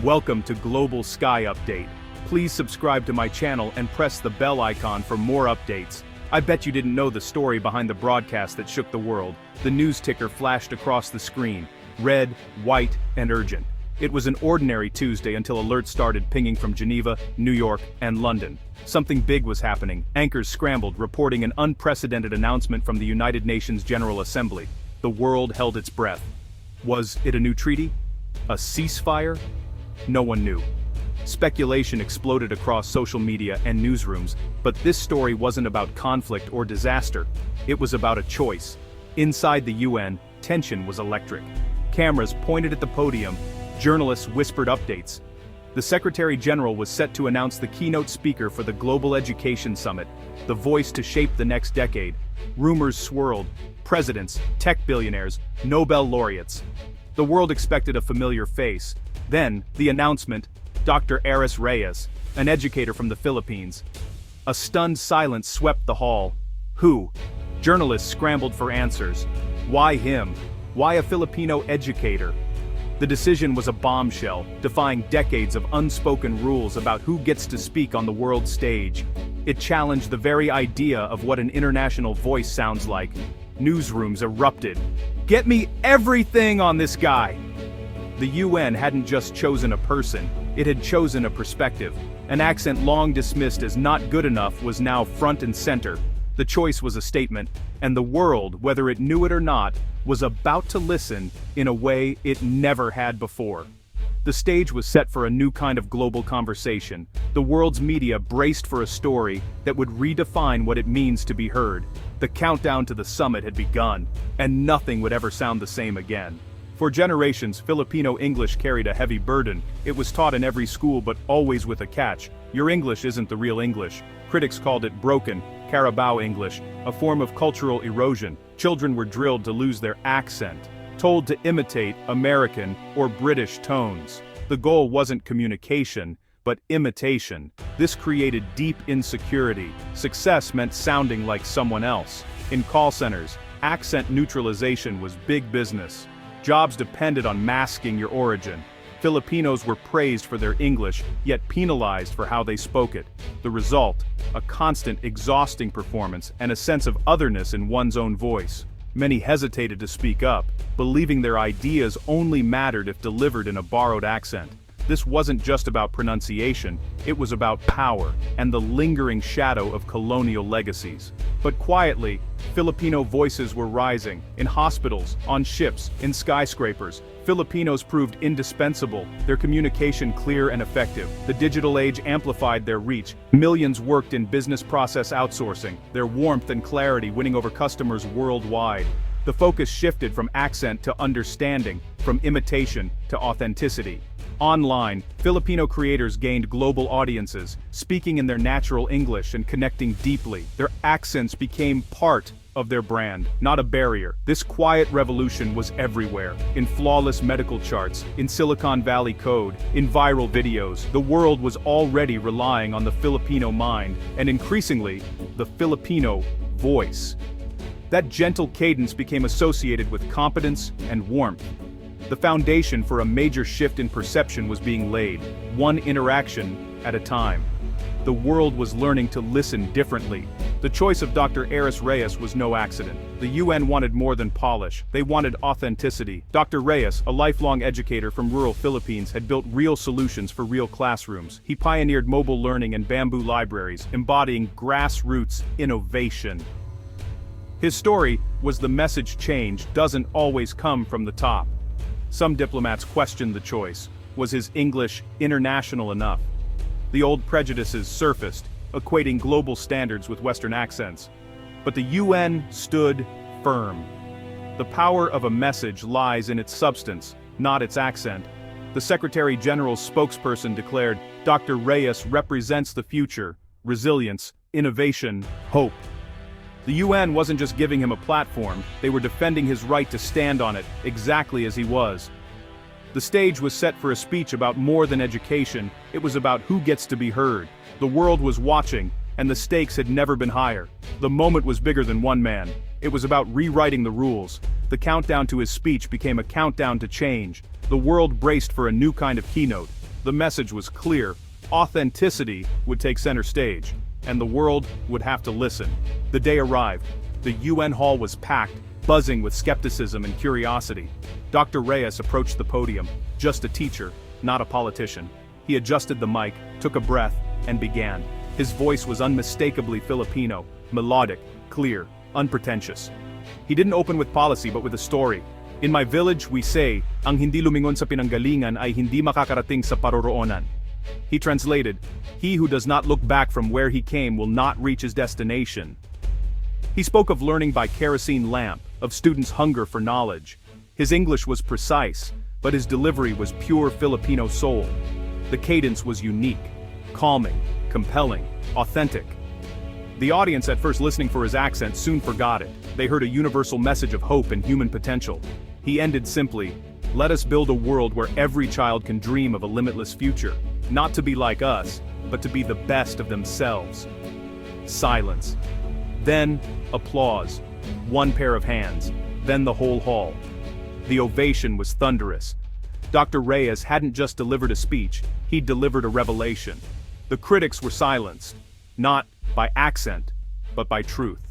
Welcome to Global Sky Update. Please subscribe to my channel and press the bell icon for more updates. I bet you didn't know the story behind the broadcast that shook the world. The news ticker flashed across the screen. Red, white, and urgent. It was an ordinary Tuesday until alerts started pinging from Geneva, New York, and London. Something big was happening. Anchors scrambled, reporting an unprecedented announcement from the United Nations General Assembly. The world held its breath. Was it a new treaty? A ceasefire? No one knew. Speculation exploded across social media and newsrooms, but this story wasn't about conflict or disaster. It was about a choice. Inside the UN, tension was electric. Cameras pointed at the podium, journalists whispered updates. The Secretary General was set to announce the keynote speaker for the Global Education Summit, the voice to shape the next decade. Rumors swirled: presidents, tech billionaires, Nobel laureates. The world expected a familiar face. Then, the announcement: Dr. Aris Reyes, an educator from the Philippines. A stunned silence swept the hall. Who? Journalists scrambled for answers. Why him? Why a Filipino educator? The decision was a bombshell, defying decades of unspoken rules about who gets to speak on the world stage. It challenged the very idea of what an international voice sounds like. Newsrooms erupted. Get me everything on this guy! The UN hadn't just chosen a person, it had chosen a perspective. An accent long dismissed as not good enough was now front and center. The choice was a statement, and the world, whether it knew it or not, was about to listen in a way it never had before. The stage was set for a new kind of global conversation. The world's media braced for a story that would redefine what it means to be heard. The countdown to the summit had begun, and nothing would ever sound the same again. For generations, Filipino English carried a heavy burden. It was taught in every school, but always with a catch. Your English isn't the real English. Critics called it broken, Carabao English, a form of cultural erosion. Children were drilled to lose their accent, told to imitate American or British tones. The goal wasn't communication, but imitation. This created deep insecurity. Success meant sounding like someone else. In call centers, accent neutralization was big business. Jobs depended on masking your origin. Filipinos were praised for their English, yet penalized for how they spoke it. The result: a constant, exhausting performance and a sense of otherness in one's own voice. Many hesitated to speak up, believing their ideas only mattered if delivered in a borrowed accent. This wasn't just about pronunciation, it was about power and the lingering shadow of colonial legacies. But quietly, Filipino voices were rising. In hospitals, on ships, in skyscrapers, Filipinos proved indispensable, their communication clear and effective. The digital age amplified their reach. Millions worked in business process outsourcing, their warmth and clarity winning over customers worldwide. The focus shifted from accent to understanding, from imitation to authenticity. Online, Filipino creators gained global audiences, speaking in their natural English and connecting deeply. Their accents became part of their brand, not a barrier. This quiet revolution was everywhere. In flawless medical charts, in Silicon Valley code, in viral videos. The world was already relying on the Filipino mind, and increasingly, the Filipino voice. That gentle cadence became associated with competence and warmth. The foundation for a major shift in perception was being laid, one interaction at a time. The world was learning to listen differently. The choice of Dr. Aris Reyes was no accident. The UN wanted more than polish, they wanted authenticity. Dr. Reyes, a lifelong educator from rural Philippines, had built real solutions for real classrooms. He pioneered mobile learning and bamboo libraries, embodying grassroots innovation. His story was the message: change doesn't always come from the top. Some diplomats questioned the choice. Was his English international enough? The old prejudices surfaced, equating global standards with Western accents. But the UN stood firm. The power of a message lies in its substance, not its accent. The Secretary General's spokesperson declared, "Dr. Reyes represents the future, resilience, innovation, hope." The UN wasn't just giving him a platform, they were defending his right to stand on it, exactly as he was. The stage was set for a speech about more than education, it was about who gets to be heard. The world was watching, and the stakes had never been higher. The moment was bigger than one man. It was about rewriting the rules. The countdown to his speech became a countdown to change. The world braced for a new kind of keynote. The message was clear: authenticity would take center stage, and the world would have to listen. The day arrived. The UN hall was packed, buzzing with skepticism and curiosity. Dr. Reyes approached the podium, just a teacher, not a politician. He adjusted the mic, took a breath, and began. His voice was unmistakably Filipino, melodic, clear, unpretentious. He didn't open with policy but with a story. In my village, we say, ang hindi lumingon sa pinanggalingan ay hindi makakarating sa paroroonan. He translated, he who does not look back from where he came will not reach his destination. He spoke of learning by kerosene lamp, of students' hunger for knowledge. His English was precise, but his delivery was pure Filipino soul. The cadence was unique, calming, compelling, authentic. The audience, at first listening for his accent, soon forgot it. They heard a universal message of hope and human potential. He ended simply, let us build a world where every child can dream of a limitless future, not to be like us, but to be the best of themselves. Silence. Then, applause. One pair of hands. Then the whole hall. The ovation was thunderous. Dr. Reyes hadn't just delivered a speech, he'd delivered a revelation. The critics were silenced, not by accent, but by truth.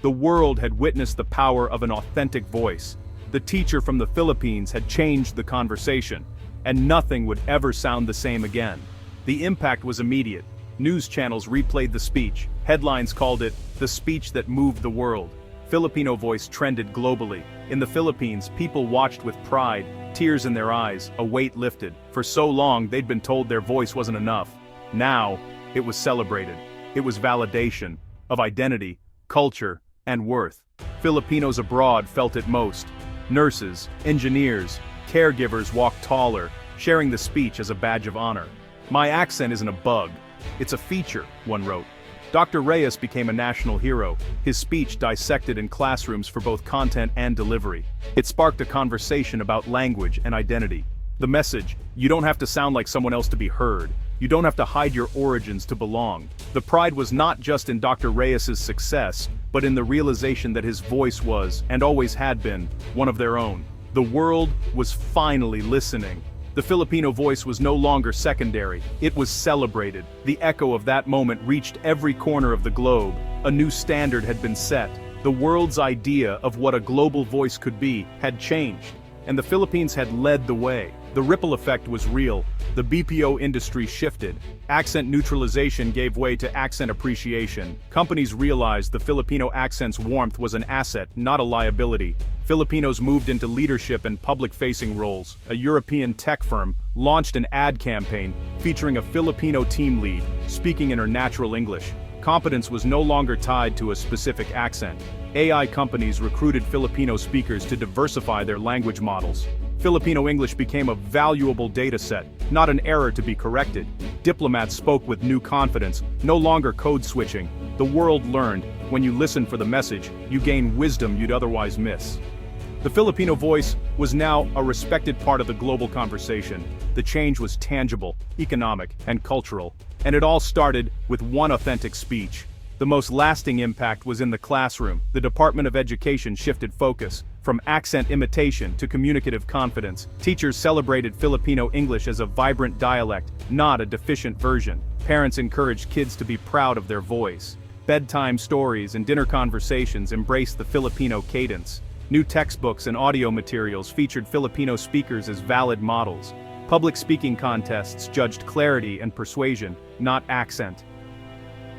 The world had witnessed the power of an authentic voice. The teacher from the Philippines had changed the conversation, and nothing would ever sound the same again. The impact was immediate. News channels replayed the speech. Headlines called it, the speech that moved the world. Filipino voice trended globally. In the Philippines, people watched with pride, tears in their eyes, a weight lifted. For so long, they'd been told their voice wasn't enough. Now, it was celebrated. It was validation of identity, culture, and worth. Filipinos abroad felt it most. Nurses, engineers, caregivers walked taller, sharing the speech as a badge of honor. My accent isn't a bug. It's a feature, one wrote. Dr. Reyes became a national hero, his speech dissected in classrooms for both content and delivery. It sparked a conversation about language and identity. The message, you don't have to sound like someone else to be heard. You don't have to hide your origins to belong. The pride was not just in Dr. Reyes's success, but in the realization that his voice was, and always had been, one of their own. The world was finally listening. The Filipino voice was no longer secondary, it was celebrated. The echo of that moment reached every corner of the globe. A new standard had been set. The world's idea of what a global voice could be had changed, and the Philippines had led the way. The ripple effect was real. The BPO industry shifted. Accent neutralization gave way to accent appreciation. Companies realized the Filipino accent's warmth was an asset, not a liability. Filipinos moved into leadership and public-facing roles. A European tech firm launched an ad campaign featuring a Filipino team lead, speaking in her natural English. Competence was no longer tied to a specific accent. AI companies recruited Filipino speakers to diversify their language models. Filipino English became a valuable data set, not an error to be corrected. Diplomats spoke with new confidence, no longer code switching. The world learned, when you listen for the message, you gain wisdom you'd otherwise miss. The Filipino voice was now a respected part of the global conversation. The change was tangible, economic, and cultural, and it all started with one authentic speech. The most lasting impact was in the classroom. The Department of Education shifted focus. From accent imitation to communicative confidence, teachers celebrated Filipino English as a vibrant dialect, not a deficient version. Parents encouraged kids to be proud of their voice. Bedtime stories and dinner conversations embraced the Filipino cadence. New textbooks and audio materials featured Filipino speakers as valid models. Public speaking contests judged clarity and persuasion, not accent.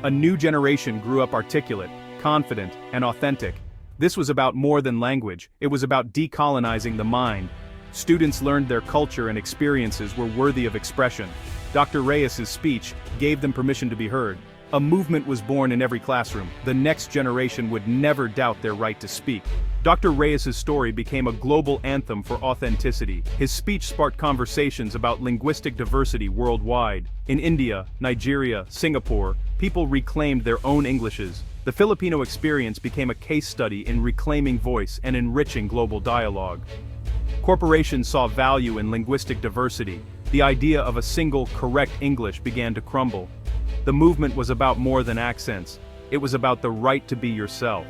A new generation grew up articulate, confident, and authentic. This was about more than language, it was about decolonizing the mind. Students learned their culture and experiences were worthy of expression. Dr. Reyes's speech gave them permission to be heard. A movement was born in every classroom. The next generation would never doubt their right to speak. Dr. Reyes's story became a global anthem for authenticity. His speech sparked conversations about linguistic diversity worldwide. In India, Nigeria, Singapore, people reclaimed their own Englishes. The Filipino experience became a case study in reclaiming voice and enriching global dialogue. Corporations saw value in linguistic diversity. The idea of a single, correct English began to crumble. The movement was about more than accents. It was about the right to be yourself.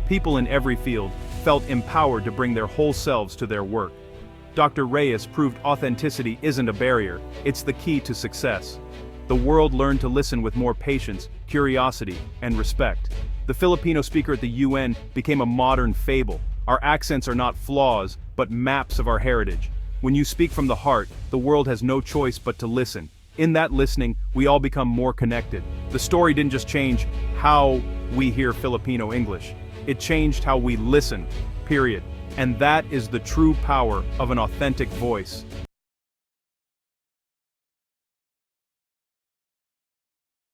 People in every field felt empowered to bring their whole selves to their work. Dr. Reyes proved authenticity isn't a barrier, it's the key to success. The world learned to listen with more patience, curiosity, and respect. The Filipino speaker at the UN became a modern fable. Our accents are not flaws, but maps of our heritage. When you speak from the heart, the world has no choice but to listen. In that listening, we all become more connected. The story didn't just change how we hear Filipino English. It changed how we listen, period. And that is the true power of an authentic voice.